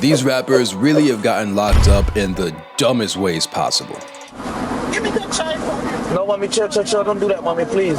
These rappers really have gotten locked up in the dumbest ways possible. Give me that chain. No, mommy, chill, don't do that, mommy, please.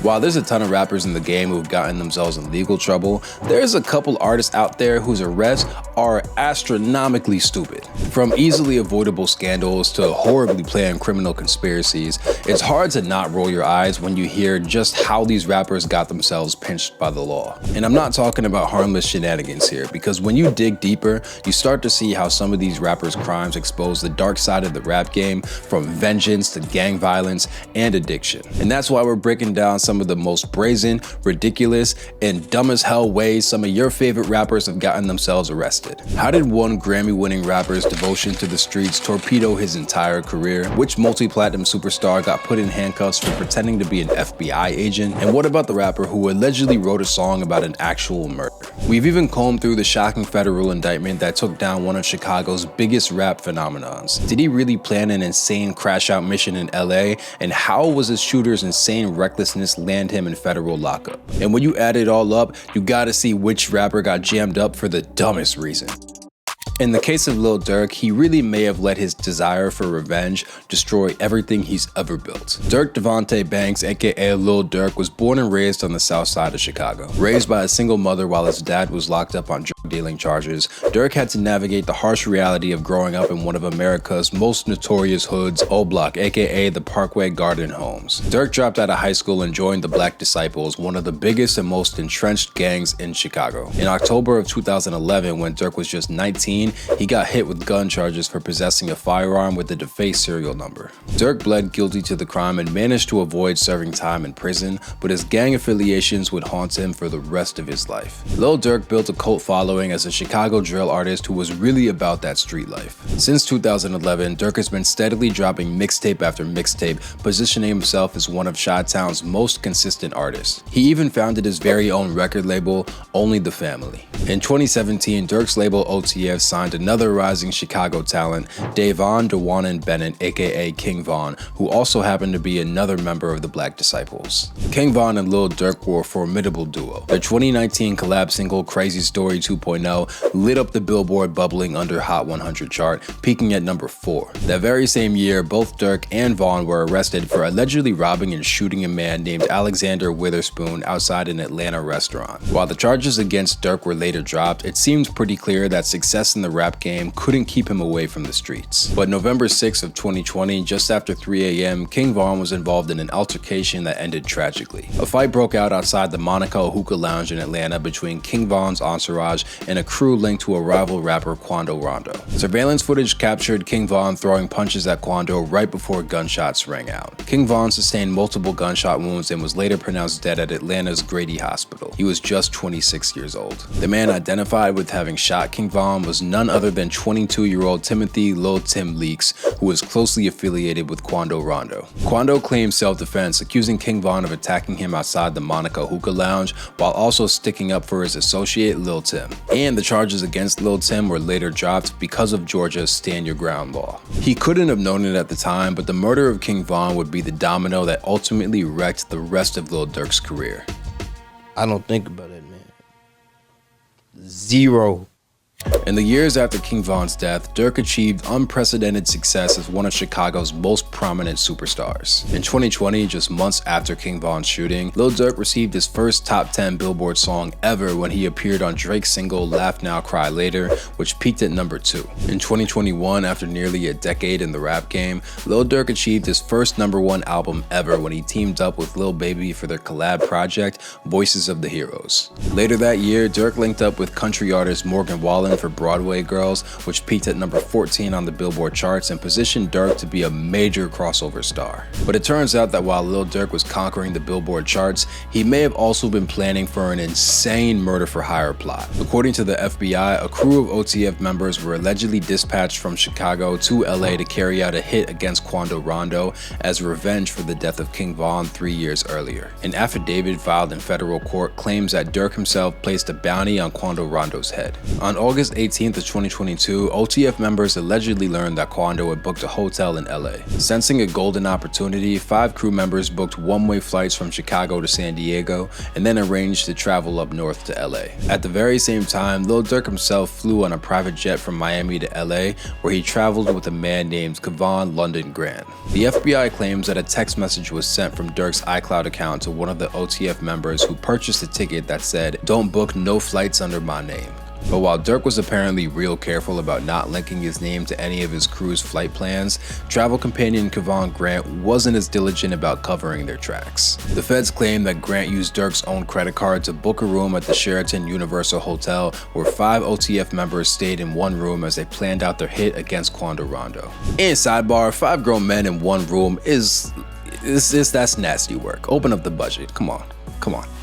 While there's a ton of rappers in the game who've gotten themselves in legal trouble, there's a couple artists out there whose arrests are astronomically stupid. From easily avoidable scandals to horribly planned criminal conspiracies, it's hard to not roll your eyes when you hear just how these rappers got themselves pinched by the law. And I'm not talking about harmless shenanigans here, because when you dig deeper, you start to see how some of these rappers' crimes expose the dark side of the rap game, from vengeance to gang violence and addiction. And that's why we're breaking down some of the most brazen, ridiculous, and dumb as hell ways some of your favorite rappers have gotten themselves arrested. How did one Grammy-winning rapper's devotion to the streets torpedo his entire career? Which multi-platinum superstar got put in handcuffs for pretending to be an FBI agent? And what about the rapper who allegedly wrote a song about an actual murder? We've even combed through the shocking federal indictment that took down one of Chicago's biggest rap phenomenons. Did he really plan an insane crash-out mission in LA? And how was his shooter's insane recklessness land him in federal lockup? And when you add it all up, you gotta see which rapper got jammed up for the dumbest reason. In the case of Lil Durk, he really may have let his desire for revenge destroy everything he's ever built. Durk Devontae Banks, aka Lil Durk, was born and raised on the south side of Chicago. Raised by a single mother while his dad was locked up on drug dealing charges, Durk had to navigate the harsh reality of growing up in one of America's most notorious hoods, O Block, aka the Parkway Garden Homes. Durk dropped out of high school and joined the Black Disciples, one of the biggest and most entrenched gangs in Chicago. In October of 2011, when Durk was just 19, he got hit with gun charges for possessing a firearm with a defaced serial number. Durk pled guilty to the crime and managed to avoid serving time in prison, but his gang affiliations would haunt him for the rest of his life. Lil Durk built a cult following as a Chicago drill artist who was really about that street life. Since 2011, Durk has been steadily dropping mixtape after mixtape, positioning himself as one of Chi-Town's most consistent artists. He even founded his very own record label, Only the Family. In 2017, Durk's label OTF signed another rising Chicago talent, Davon DeWannen Bennett, aka King Von, who also happened to be another member of the Black Disciples. King Von and Lil Durk were a formidable duo. Their 2019 collab single Crazy Story 2.0 lit up the Billboard Bubbling Under Hot 100 chart, peaking at number 4. That very same year, both Durk and Von were arrested for allegedly robbing and shooting a man named Alexander Witherspoon outside an Atlanta restaurant. While the charges against Durk were later dropped, it seems pretty clear that success in the rap game couldn't keep him away from the streets. But November 6th of 2020, just after 3 a.m., King Von was involved in an altercation that ended tragically. A fight broke out outside the Monaco Hookah Lounge in Atlanta between King Von's entourage and a crew linked to a rival rapper Quando Rondo. Surveillance footage captured King Von throwing punches at Quando right before gunshots rang out. King Von sustained multiple gunshot wounds and was later pronounced dead at Atlanta's Grady Hospital. He was just 26 years old. The man identified with having shot King Von was none other than 22-year-old Timothy Lil Tim Leaks, who was closely affiliated with Quando Rondo. Quando claimed self-defense, accusing King Von of attacking him outside the Monaco Hookah Lounge, while also sticking up for his associate Lil Tim. And the charges against Lil Tim were later dropped because of Georgia's Stand Your Ground law. He couldn't have known it at the time, but the murder of King Von would be the domino that ultimately wrecked the rest of Lil Durk's career. I don't think about it, man. Zero. In the years after King Von's death, Durk achieved unprecedented success as one of Chicago's most prominent superstars. In 2020, just months after King Von's shooting, Lil Durk received his first top 10 Billboard song ever when he appeared on Drake's single Laugh Now Cry Later, which peaked at number 2. In 2021, after nearly a decade in the rap game, Lil Durk achieved his first #1 album ever when he teamed up with Lil Baby for their collab project, Voices of the Heroes. Later that year, Durk linked up with country artist Morgan Wallen for Broadway Girls, which peaked at number 14 on the Billboard charts and positioned Durk to be a major crossover star. But it turns out that while Lil Durk was conquering the Billboard charts, he may have also been planning for an insane murder-for-hire plot. According to the FBI, a crew of OTF members were allegedly dispatched from Chicago to LA to carry out a hit against Quando Rondo as revenge for the death of King Von 3 years earlier. An affidavit filed in federal court claims that Durk himself placed a bounty on Quando Rondo's head. On August 18th of 2022, OTF members allegedly learned that Quando had booked a hotel in LA. Sensing a golden opportunity, 5 crew members booked one-way flights from Chicago to San Diego and then arranged to travel up north to LA. At the very same time, Lil Durk himself flew on a private jet from Miami to LA, where he traveled with a man named Kevon London Grant. The FBI claims that a text message was sent from Durk's iCloud account to one of the OTF members who purchased a ticket that said, "Don't book no flights under my name." But while Durk was apparently real careful about not linking his name to any of his crew's flight plans, travel companion Kevon Grant wasn't as diligent about covering their tracks. The feds claim that Grant used Durk's own credit card to book a room at the Sheraton Universal Hotel, where 5 OTF members stayed in one room as they planned out their hit against Quando Rondo. And sidebar, 5 grown men in one room that's nasty work. Open up the budget, come on,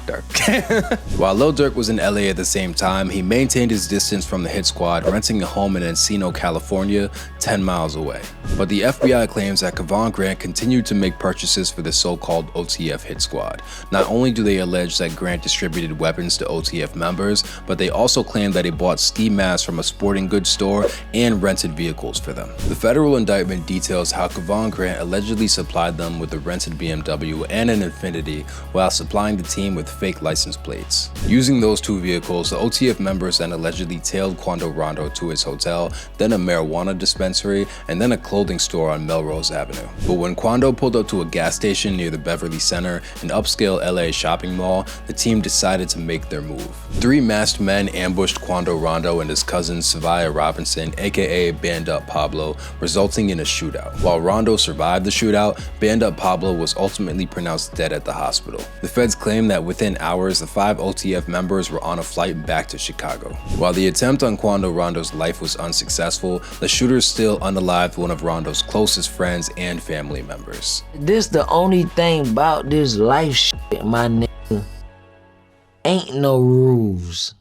Durk. While Lil Durk was in LA at the same time, he maintained his distance from the hit squad, renting a home in Encino, California, 10 miles away. But the FBI claims that Kevon Grant continued to make purchases for the so-called OTF hit squad. Not only do they allege that Grant distributed weapons to OTF members, but they also claim that he bought ski masks from a sporting goods store and rented vehicles for them. The federal indictment details how Kevon Grant allegedly supplied them with a rented BMW and an Infiniti while supplying the team with fake license plates. Using those 2 vehicles, the OTF members then allegedly tailed Quando Rondo to his hotel, then a marijuana dispensary, and then a clothing store on Melrose Avenue. But when Quando pulled up to a gas station near the Beverly Center, an upscale LA shopping mall, the team decided to make their move. 3 masked men ambushed Quando Rondo and his cousin Savia Robinson, aka Band Up Pablo, resulting in a shootout. While Rondo survived the shootout, Band Up Pablo was ultimately pronounced dead at the hospital. The feds claim that within hours, the 5 OTF members were on a flight back to Chicago. While the attempt on Quando Rondo's life was unsuccessful, the shooters still unalived one of Rondo's closest friends and family members. This the only thing about this life shit, my nigga. Ain't no rules.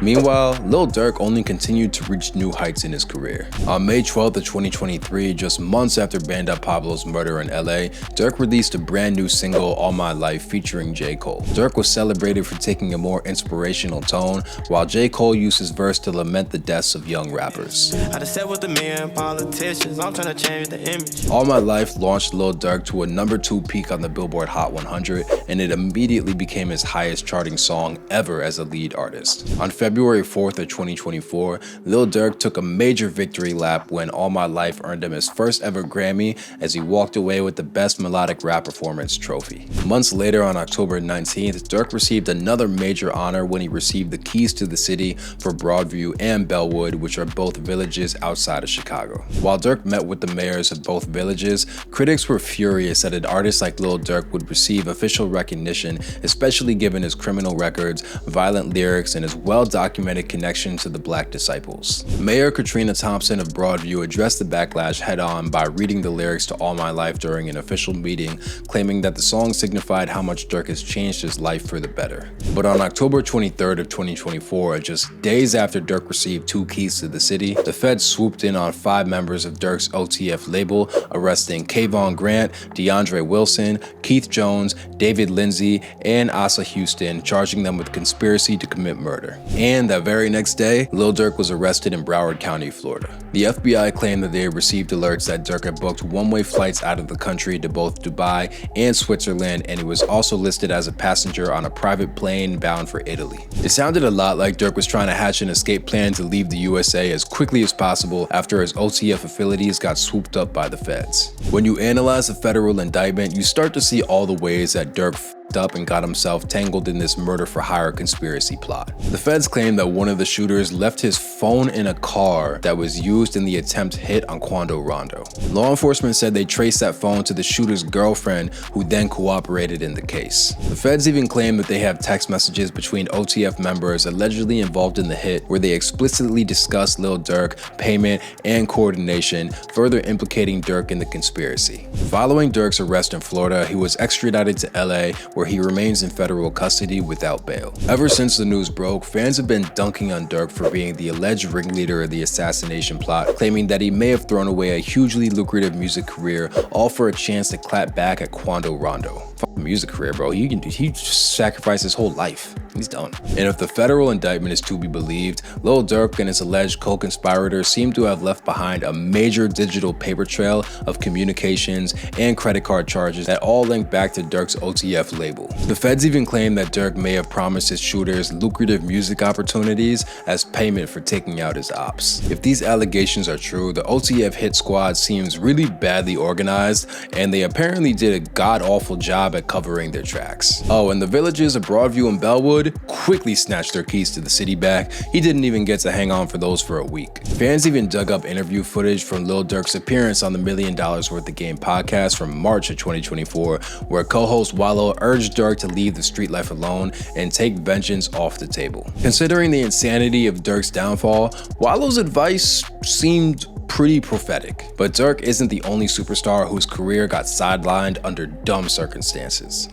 Meanwhile, Lil Durk only continued to reach new heights in his career. On May 12th of 2023, just months after Band Up Pablo's murder in LA, Durk released a brand new single, All My Life, featuring J. Cole. Durk was celebrated for taking a more inspirational tone, while J. Cole used his verse to lament the deaths of young rappers. I just sat with the men, politicians, I'm trying to change the image. All My Life launched Lil Durk to a #2 peak on the Billboard Hot 100, and it immediately became his highest charting song ever as a lead artist. On February 4th of 2024, Lil Durk took a major victory lap when All My Life earned him his first ever Grammy as he walked away with the Best Melodic Rap Performance trophy. Months later, on October 19th, Durk received another major honor when he received the keys to the city for Broadview and Bellwood, which are both villages outside of Chicago. While Durk met with the mayors of both villages, critics were furious that an artist like Lil Durk would receive official recognition, especially given his criminal records, violent lyrics, and his well-documented connection to the Black disciples. Mayor Katrina Thompson of Broadview addressed the backlash head-on by reading the lyrics to All My Life during an official meeting, claiming that the song signified how much Durk has changed his life for the better. But on October 23rd of 2024, just days after Durk received 2 keys to the city, the feds swooped in on 5 members of Durk's OTF label, arresting Kevon Grant, DeAndre Wilson, Keith Jones, David Lindsay, and Asa Houston, charging them with conspiracy to commit murder. And that very next day, Lil Durk was arrested in Broward County, Florida. The FBI claimed that they had received alerts that Durk had booked one-way flights out of the country to both Dubai and Switzerland, and he was also listed as a passenger on a private plane bound for Italy. It sounded a lot like Durk was trying to hatch an escape plan to leave the USA as quickly as possible after his OTF affiliates got swooped up by the feds. When you analyze the federal indictment, you start to see all the ways that Durk up and got himself tangled in this murder-for-hire conspiracy plot. The feds claim that one of the shooters left his phone in a car that was used in the attempt hit on Quando Rondo. Law enforcement said they traced that phone to the shooter's girlfriend, who then cooperated in the case. The feds even claim that they have text messages between OTF members allegedly involved in the hit, where they explicitly discuss Lil Durk, payment, and coordination, further implicating Durk in the conspiracy. Following Durk's arrest in Florida, he was extradited to LA, where he remains in federal custody without bail. Ever since the news broke, fans have been dunking on Durk for being the alleged ringleader of the assassination plot, claiming that he may have thrown away a hugely lucrative music career, all for a chance to clap back at Quando Rondo. music career, bro. He sacrificed his whole life. He's done. And if the federal indictment is to be believed, Lil Durk and his alleged co-conspirators seem to have left behind a major digital paper trail of communications and credit card charges that all link back to Durk's OTF label. The feds even claim that Durk may have promised his shooters lucrative music opportunities as payment for taking out his ops. If these allegations are true, the OTF hit squad seems really badly organized, and they apparently did a god-awful job at covering their tracks. Oh, and the villages of Broadview and Bellwood quickly snatched their keys to the city back. He didn't even get to hang on for those for a week. Fans even dug up interview footage from Lil Durk's appearance on the $1 Million Worth of Game podcast from March of 2024, where co-host Wallow urged Durk to leave the street life alone and take vengeance off the table. Considering the insanity of Durk's downfall, Wallow's advice seemed pretty prophetic. But Durk isn't the only superstar whose career got sidelined under dumb circumstances.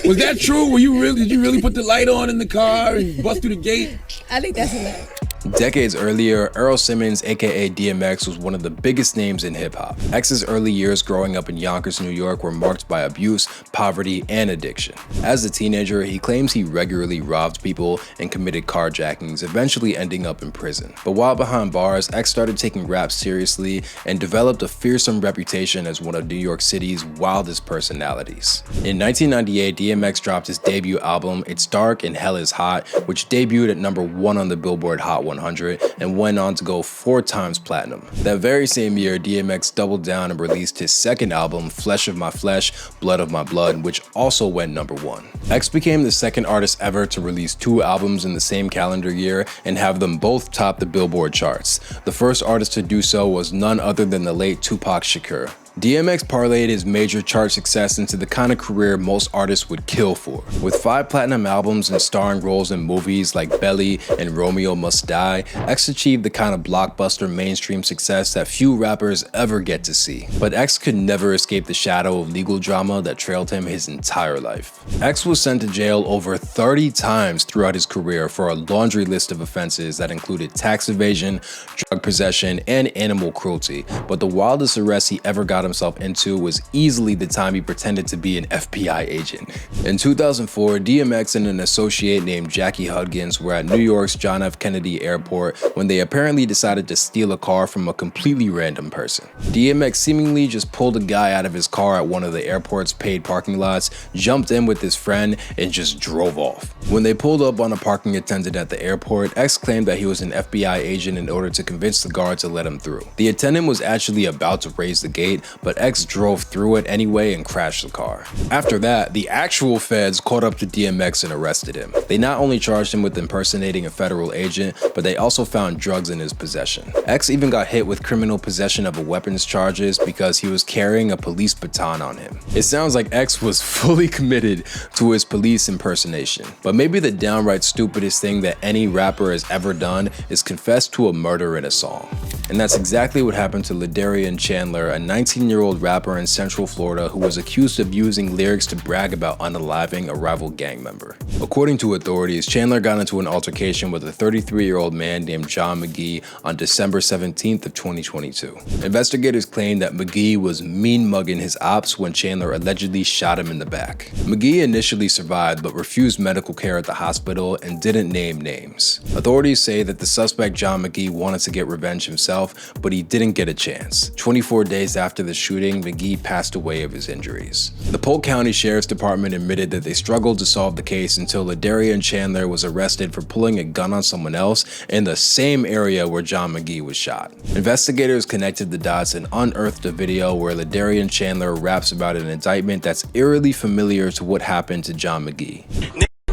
Was that true? Did you really put the light on in the car and bust through the gate? I think that's hilarious. Decades earlier, Earl Simmons, aka DMX, was one of the biggest names in hip-hop. X's early years growing up in Yonkers, New York were marked by abuse, poverty, and addiction. As a teenager, he claims he regularly robbed people and committed carjackings, eventually ending up in prison. But while behind bars, X started taking rap seriously and developed a fearsome reputation as one of New York City's wildest personalities. In 1998, DMX dropped his debut album, It's Dark and Hell is Hot, which debuted at #1 on the Billboard Hot 100 and went on to go 4 times platinum. That very same year, DMX doubled down and released his second album, Flesh of My Flesh, Blood of My Blood, which also went #1. X became the second artist ever to release 2 albums in the same calendar year and have them both top the Billboard charts. The first artist to do so was none other than the late Tupac Shakur. DMX parlayed his major chart success into the kind of career most artists would kill for. With 5 platinum albums and starring roles in movies like Belly and Romeo Must Die, X achieved the kind of blockbuster mainstream success that few rappers ever get to see. But X could never escape the shadow of legal drama that trailed him his entire life. X was sent to jail over 30 times throughout his career for a laundry list of offenses that included tax evasion, drug possession, and animal cruelty. But the wildest arrest he ever got himself into was easily the time he pretended to be an FBI agent. In 2004, DMX and an associate named Jackie Hudgens were at New York's John F. Kennedy Airport when they apparently decided to steal a car from a completely random person. DMX seemingly just pulled a guy out of his car at one of the airport's paid parking lots, jumped in with his friend, and just drove off. When they pulled up on a parking attendant at the airport, X claimed that he was an FBI agent in order to convince the guard to let him through. The attendant was actually about to raise the gate, but X drove through it anyway and crashed the car. After that, the actual feds caught up to DMX and arrested him. They not only charged him with impersonating a federal agent, but they also found drugs in his possession. X even got hit with criminal possession of a weapons charges because he was carrying a police baton on him. It sounds like X was fully committed to his police impersonation. But maybe the downright stupidest thing that any rapper has ever done is confess to a murder in a song. And that's exactly what happened to Ladarian Chandler, a 19-year-old rapper in Central Florida who was accused of using lyrics to brag about unaliving a rival gang member. According to authorities, Chandler got into an altercation with a 33-year-old man named John McGee on December 17th of 2022. Investigators claim that McGee was mean-mugging his ops when Chandler allegedly shot him in the back. McGee initially survived but refused medical care at the hospital and didn't name names. Authorities say that the suspect John McGee wanted to get revenge himself, but he didn't get a chance. 24 days after the shooting, McGee passed away of his injuries. The Polk County Sheriff's Department admitted that they struggled to solve the case until Ladarian Chandler was arrested for pulling a gun on someone else in the same area where John McGee was shot. Investigators connected the dots and unearthed a video where Ladarian Chandler raps about an indictment that's eerily familiar to what happened to John McGee.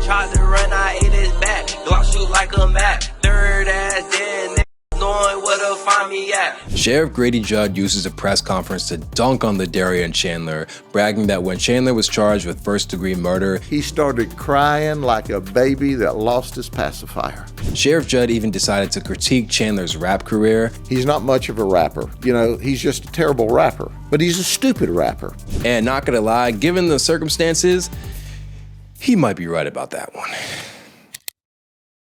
Tried to run, I ate his back. Glock shoot like a map. Third ass dead, knowing where to find me at. Sheriff Grady Judd uses a press conference to dunk on Ladarian Chandler, bragging that when Chandler was charged with first-degree murder, he started crying like a baby that lost his pacifier. Sheriff Judd even decided to critique Chandler's rap career. He's not much of a rapper. You know, he's just a terrible rapper, but he's a stupid rapper. And not gonna lie, given the circumstances, he might be right about that one.